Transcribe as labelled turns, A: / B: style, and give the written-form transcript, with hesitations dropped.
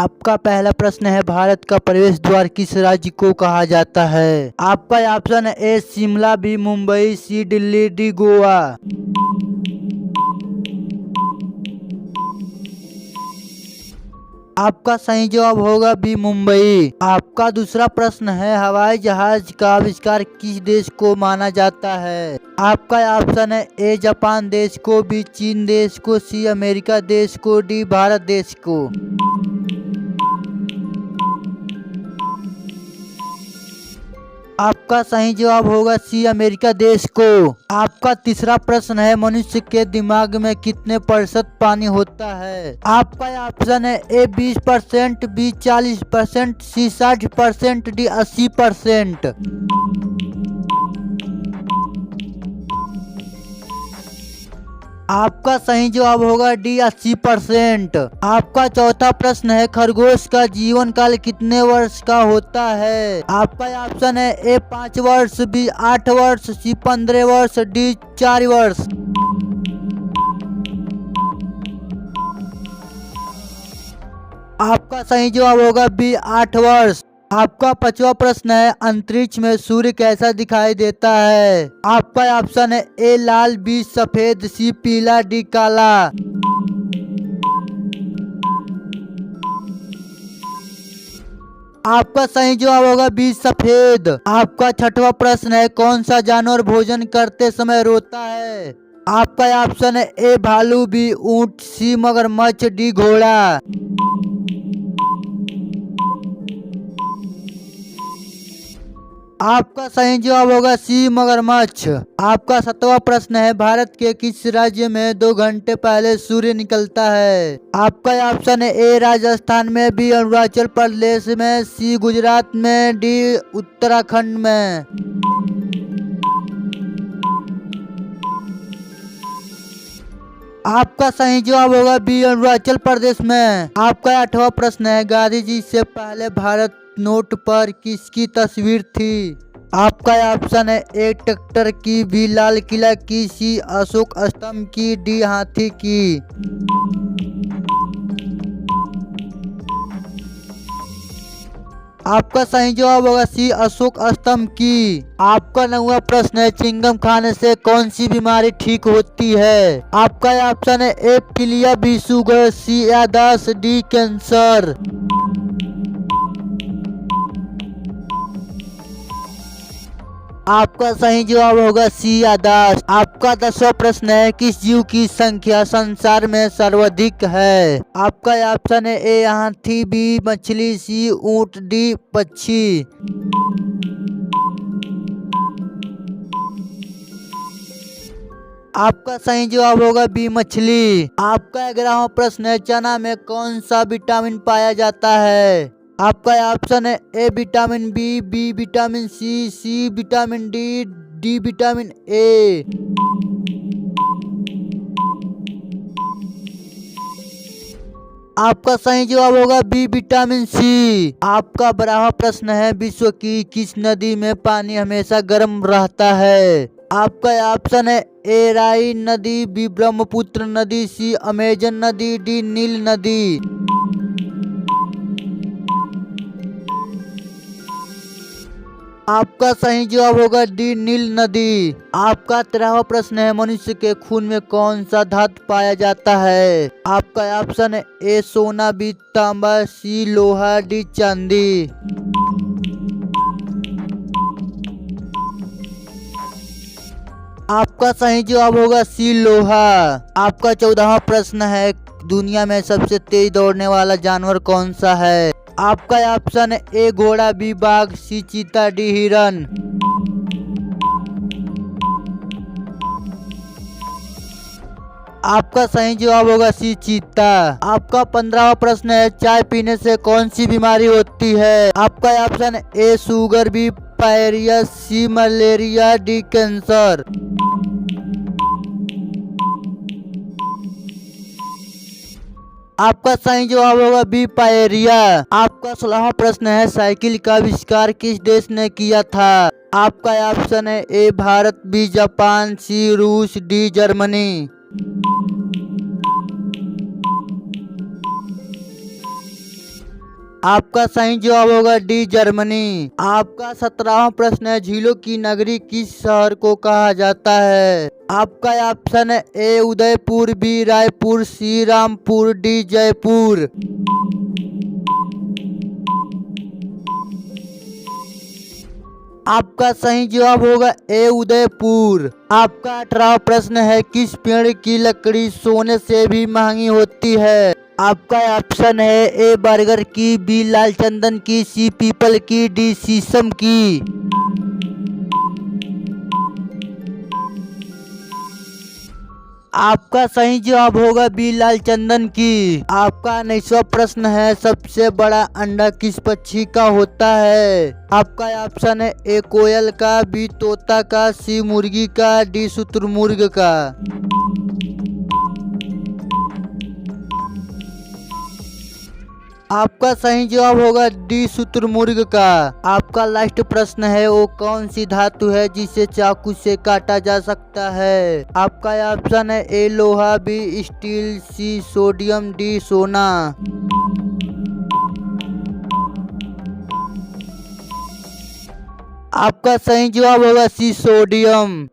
A: आपका पहला प्रश्न है, भारत का प्रवेश द्वार किस राज्य को कहा जाता है? आपका ऑप्शन है ए शिमला, बी मुंबई, सी दिल्ली, डी गोवा। आपका सही जवाब होगा बी मुंबई। आपका दूसरा प्रश्न है, हवाई जहाज का आविष्कार किस देश को माना जाता है? आपका ऑप्शन है ए जापान देश को, बी चीन देश को, सी अमेरिका देश को, डी भारत देश को। आपका सही जवाब होगा सी अमेरिका देश को। आपका तीसरा प्रश्न है, मनुष्य के दिमाग में कितने प्रतिशत पानी होता है? आपका ऑप्शन है ए 20%, बी 40%, सी 60%, डी 80%। आपका सही जवाब होगा डी 80%। आपका चौथा प्रश्न है, खरगोश का जीवन काल कितने वर्ष का होता है? आपका ऑप्शन है ए 5 वर्ष, बी 8 वर्ष, सी 15 वर्ष, डी 4 वर्ष। आपका सही जवाब होगा बी 8 वर्ष। आपका पांचवा प्रश्न है, अंतरिक्ष में सूर्य कैसा दिखाई देता है? आपका ऑप्शन है ए लाल, बी सफेद, सी पीला, डी काला। आपका सही जवाब होगा बी सफेद। आपका छठवां प्रश्न है, कौन सा जानवर भोजन करते समय रोता है? आपका ऑप्शन है ए भालू, बी ऊंट, सी मगरमच्छ, डी घोड़ा। आपका सही जवाब होगा सी मगरमच्छ। आपका सातवां प्रश्न है, भारत के किस राज्य में 2 घंटे पहले सूर्य निकलता है? आपका ऑप्शन है ए राजस्थान में, बी अरुणाचल प्रदेश में, सी गुजरात में, डी उत्तराखंड में। आपका सही जवाब होगा बी अरुणाचल प्रदेश में। आपका 8वां प्रश्न है, गांधी जी से पहले भारत नोट पर किसकी तस्वीर थी? आपका ऑप्शन है ए ट्रैक्टर की, बी लाल किला की, सी अशोक स्तंभ की, डी हाथी की। आपका सही जवाब होगा सी अशोक स्तंभ की। आपका 9वां प्रश्न है, चिंगम खाने से कौन सी बीमारी ठीक होती है? आपका ऑप्शन है ए पीलिया, बी शुगर, सी याददाश्त, डी कैंसर। आपका सही जवाब होगा सी याददाश्त। आपका 10वां प्रश्न है, किस जीव की संख्या संसार में सर्वाधिक है? आपका ऑप्शन है ए हाथी, बी मछली, सी ऊंट, डी पक्षी। आपका सही जवाब होगा बी मछली। आपका 11वां प्रश्न है, चना में कौन सा विटामिन पाया जाता है? आपका ऑप्शन है A vitamin B, B vitamin C, C vitamin D, D vitamin A. आपका सही जवाब होगा बी विटामिन सी। आपका 12वां प्रश्न है, विश्व की किस नदी में पानी हमेशा गर्म रहता है? आपका ऑप्शन है ए राई नदी, बी ब्रह्मपुत्र नदी, सी अमेजन नदी, डी नील नदी। आपका सही जवाब होगा डी नील नदी। आपका 13वां प्रश्न है, मनुष्य के खून में कौन सा धातु पाया जाता है? आपका ऑप्शन है ए सोना, बी तांबा, सी लोहा, डी चांदी। आपका सही जवाब होगा सी लोहा। आपका 14वां प्रश्न है, दुनिया में सबसे तेज दौड़ने वाला जानवर कौन सा है? आपका ऑप्शन है ए घोड़ा, बी बाघ, सी चीता, डी हिरन। आपका सही जवाब होगा सी चीता। आपका 15वां प्रश्न है, चाय पीने से कौन सी बीमारी होती है? आपका ऑप्शन है ए शुगर, बी पायरिया, सी मलेरिया, डी कैंसर। आपका सही जवाब होगा बी पायरिया। आपका 16वां प्रश्न है, साइकिल का आविष्कार किस देश ने किया था? आपका ऑप्शन है ए भारत, बी जापान, सी रूस, डी जर्मनी। आपका सही जवाब होगा डी जर्मनी। आपका 17वां प्रश्न है, झीलों की नगरी किस शहर को कहा जाता है? आपका ऑप्शन है ए उदयपुर, बी रायपुर, सी रामपुर, डी जयपुर। आपका सही जवाब होगा ए उदयपुर। आपका 18वां प्रश्न है, किस पेड़ की लकड़ी सोने से भी महंगी होती है? आपका ऑप्शन है ए बरगद की, बी लाल चंदन की, सी पीपल की, डी शीशम की। आपका सही जवाब होगा बी लाल चंदन की। आपका 19वां प्रश्न है, सबसे बड़ा अंडा किस पक्षी का होता है? आपका ऑप्शन है ए कोयल का, बी तोता का, सी मुर्गी का, डी शुतुरमुर्ग का। आपका सही जवाब होगा डी शुतुरमुर्ग का। आपका लास्ट प्रश्न है, वो कौन सी धातु है जिसे चाकू से काटा जा सकता है? आपका ऑप्शन है ए लोहा, B steel, C sodium, D सोना। आपका सही जवाब होगा सी सोडियम।